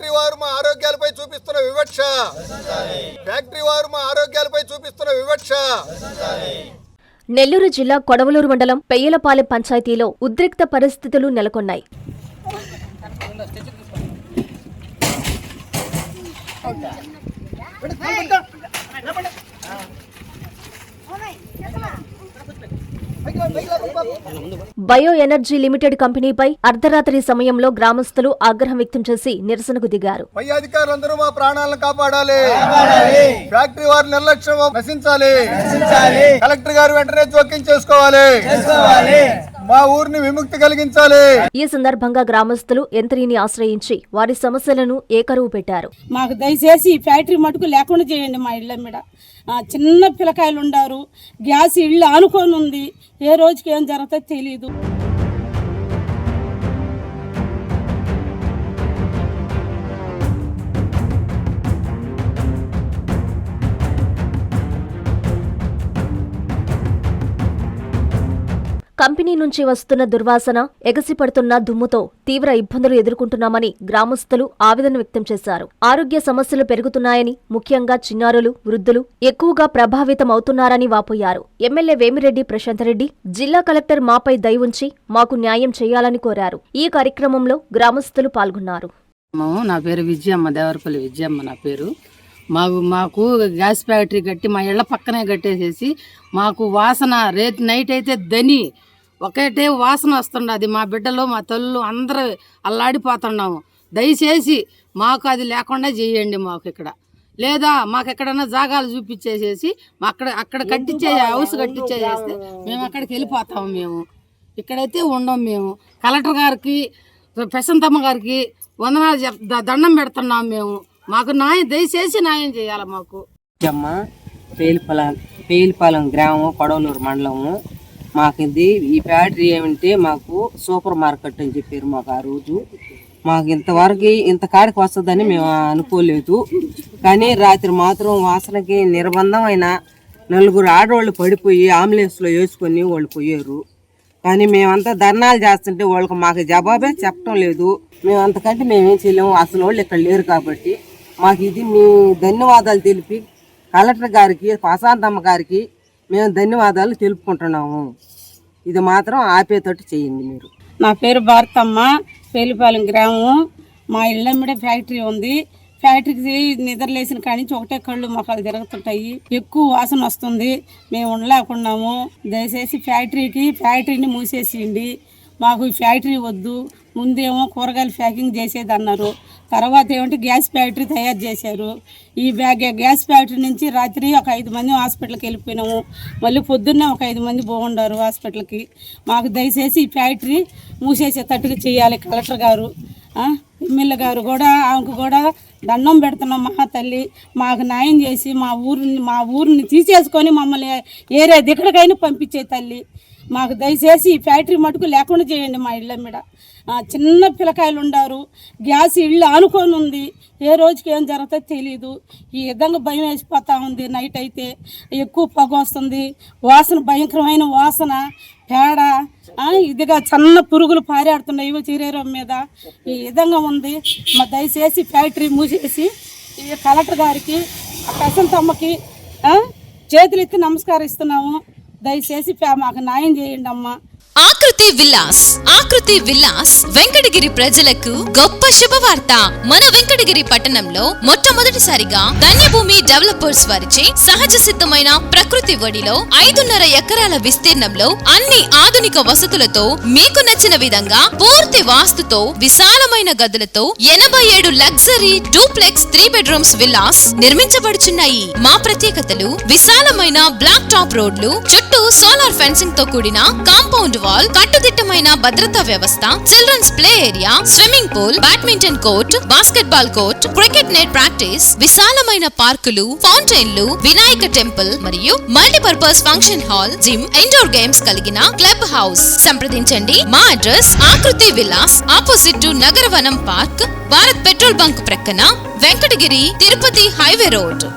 Factory వారు మా ఆరోగ్యాలపై చూపిస్తున్న వివక్ష, ఫ్యాక్టరీ వారు మా ఆరోగ్యాలపై చూపిస్తున్న వివక్ష. నెల్లూరు జిల్లా కొడవలూరు మండలం పెయ్యలపాలెం పంచాయతీలో ఉద్రిక్త పరిస్థితులు నెలకొన్నాయి. బయో ఎనర్జీ లిమిటెడ్ కంపెనీపై అర్ధరాత్రి సమయంలో గ్రామస్తులు ఆగ్రహం వ్యక్తం చేసి నిరసనకు దిగారు. పై అధికారులందరూ మా ప్రాణాలను కాపాడాలి, ఫ్యాక్టరీ వారి నిర్లక్ష్యం నశించాలి, కలెక్టర్ గారు వెంటనే జోక్యం చేసుకోవాలి, మా ఊరిని విముక్తి కలిగించాలి. ఈ సందర్భంగా గ్రామస్తులు యంత్రిని ఆశ్రయించి వారి సమస్యలను ఏకరువు పెట్టారు. మాకు దయచేసి ఈ ఫ్యాక్టరీ మటుకు లేకుండా చేయండి. మా ఇళ్ళ మీద చిన్న పిల్లకాయలు ఉండారు, గ్యాస్ ఇళ్ళు ఆనుకొని ఉంది, ఏ రోజుకి ఏం జరుగుతుందో తెలియదు. కంపెనీ నుంచి వస్తున్న దుర్వాసన, ఎగసిపడుతున్న దుమ్ముతో తీవ్ర ఇబ్బందులు ఎదుర్కొంటున్నామని గ్రామస్తులు ఆవేదన వ్యక్తం చేశారు. ఆరోగ్య సమస్యలు పెరుగుతున్నాయని, ముఖ్యంగా చిన్నారులు, వృద్ధులు ఎక్కువగా ప్రభావితమవుతున్నారని వాపోయారు. ఎమ్మెల్యే వేమిరెడ్డి ప్రశాంతరెడ్డి, జిల్లా కలెక్టర్ మాపై దయ ఉంచి మాకు న్యాయం చేయాలని కోరారు. ఈ కార్యక్రమంలో గ్రామస్తులు పాల్గొన్నారు. నా పేరు విజయమ్మ, దేవరపల్లి విజయమ్మ నా పేరు. మాకు గ్యాస్ ఫ్యాక్టరీ కట్టి మా ఇళ్ల పక్కనే కట్టేసేసి మాకు వాసన నైట్ అయితే దని ఒకటే వాసన వస్తుండది. మా బిడ్డలు, మా తల్లు అందరూ అల్లాడిపోతున్నాము. దయచేసి మాకు అది లేకుండా చేయండి. మాకు ఇక్కడ లేదా మాకు ఎక్కడన్నా జాగాలు చూపించేసేసి అక్కడ కట్టించే హౌస్ కట్టించేసేస్తే మేము అక్కడికి వెళ్ళిపోతాము. మేము ఇక్కడైతే ఉండం. మేము కలెక్టర్ గారికి, ప్రశాంతమ్మ గారికి వందనాలు దండం పెడుతున్నాము. మేము మాకు దయచేసి న్యాయం చేయాలి. మాకు పేలిపాలెం గ్రామం, కొడవలూరు మండలము. మాకు ఈ ఫ్యాక్టరీ ఏమంటే మాకు సూపర్ మార్కెట్ అని చెప్పారు. మాకు ఆ రోజు మాకు ఇంతవరకు ఇంత కాడికి వస్తుందని మేము అనుకోలేదు. కానీ రాత్రి మాత్రం వాసనకి నిర్బంధమైన 4 ఆడవాళ్ళు పడిపోయి అంబులెన్స్లో వేసుకొని వాళ్ళు పోయారు. కానీ మేమంతా ధర్నాలు చేస్తుంటే వాళ్ళకి మాకు జవాబే చెప్పడం లేదు. మేము అంతకంటే మేమేం చేయలేము. అసలు వాళ్ళు ఇక్కడ లేరు కాబట్టి మాకు ఇది మీ ధన్యవాదాలు తెలిపి కలెక్టర్ గారికి, ప్రశాంతమ్మ గారికి మేము ధన్యవాదాలు తెలుపుకుంటున్నాము. ఇది మాత్రం ఆపేటట్టు చేయండి మీరు. నా పేరు భారతమ్మ, పేలిపాలెం గ్రామం. మా ఇళ్ళ మీద ఫ్యాక్టరీ ఉంది. ఫ్యాక్టరీకి నిద్రలేసిన కాడి నుంచి ఒకటే కళ్ళు మొక్కలు తిరుగుతుంటాయి. ఎక్కువ వాసన వస్తుంది. మేము ఉండలేకున్నాము. దయచేసి ఫ్యాక్టరీని మూసేసేయండి. మాకు ఈ ఫ్యాక్టరీ వద్దు. ముందేమో కూరగాయలు ప్యాకింగ్ చేసేది అన్నారు, తర్వాత ఏమంటే గ్యాస్ ఫ్యాక్టరీ తయారు చేశారు. ఈ గ్యాస్ ఫ్యాక్టరీ నుంచి రాత్రి ఒక 5 మంది హాస్పిటల్కి వెళ్ళిపోయినాము. మళ్ళీ పొద్దున్నే ఒక 5 మంది బాగుండారు హాస్పిటల్కి. మాకు దయచేసి ఈ ఫ్యాక్టరీ మూసేసేటట్టుగా చేయాలి కలెక్టర్ గారు, ఎమ్మెల్యే గారు కూడా. ఆమెకు కూడా దండం పెడుతున్నాం. మహా తల్లి మాకు న్యాయం చేసి మా ఊరిని తీసేసుకొని మమ్మల్ని ఏరే దిక్కడికైనా పంపించే తల్లి. మాకు దయచేసి ఈ ఫ్యాక్టరీ మటుకు లేకుండా చేయండి. మా ఇళ్ళ మీద చిన్న పిల్లకాయలు ఉండారు, గ్యాస్ ఇళ్ళు ఆనుకొని ఉంది, ఏ రోజుకి ఏం జరుగుతుందో తెలియదు. ఈ విధంగా భయం వేసిపోతూ ఉంది. నైట్ అయితే ఎక్కువ పొగ వస్తుంది, వాసన భయంకరమైన వాసన, పేడ, ఇదిగా సన్న పురుగులు పారాడుతున్నాయి శరీరం మీద. ఈ విధంగా ఉంది. మా దయచేసి ఫ్యాక్టరీ మూసేసి ఈ కలెక్టర్ గారికి, ప్రశాంతమ్మకి చేతులెత్తి నమస్కరిస్తున్నాము. దయచేసి మాకు న్యాయం చేయండి అమ్మా. ఆకృతి విల్లాస్ వెంకటగిరి ప్రజలకు గొప్ప శుభవార్త. మన వెంకటగిరి పట్టణంలో మొట్టమొదటిసారిగా ధన్యభూమి డెవలపర్స్ వారిచే సహజ సిద్ధమైన ప్రకృతి ఒడిలో 5.5 ఎకరాల విస్తీర్ణంలో అన్ని ఆధునిక వసతులతో మీకు నచ్చిన విధంగా పూర్తి వాస్తుతో విశాలమైన గదులతో 87 లగ్జరీ డూప్లెక్స్ 3 బెడ్రూమ్స్ విల్లాస్ నిర్మించబడుచున్నాయి. మా ప్రత్యేకతలు: విశాలమైన బ్లాక్ టాప్ రోడ్లు, చుట్టూ సోలార్ ఫెన్సింగ్ తో కూడిన కాంపౌండ్ వాల్, కట్టుదిట్టమైన భద్రతా వ్యవస్థ, children's play area, swimming pool, badminton court, basketball court, cricket net practice, విశాలమైన పార్కులు, ఫౌంటైన్లు, వినాయక టెంపుల్ మరియు multipurpose function hall, gym, indoor games కలిగిన క్లబ్ హౌస్. సంప్రదించండి. మా address Akruti Vilas, opposite to Nagaravanam park, Bharat petrol bunk ప్రక్కన, వెంకటగిరి తిరుపతి హైవే రోడ్.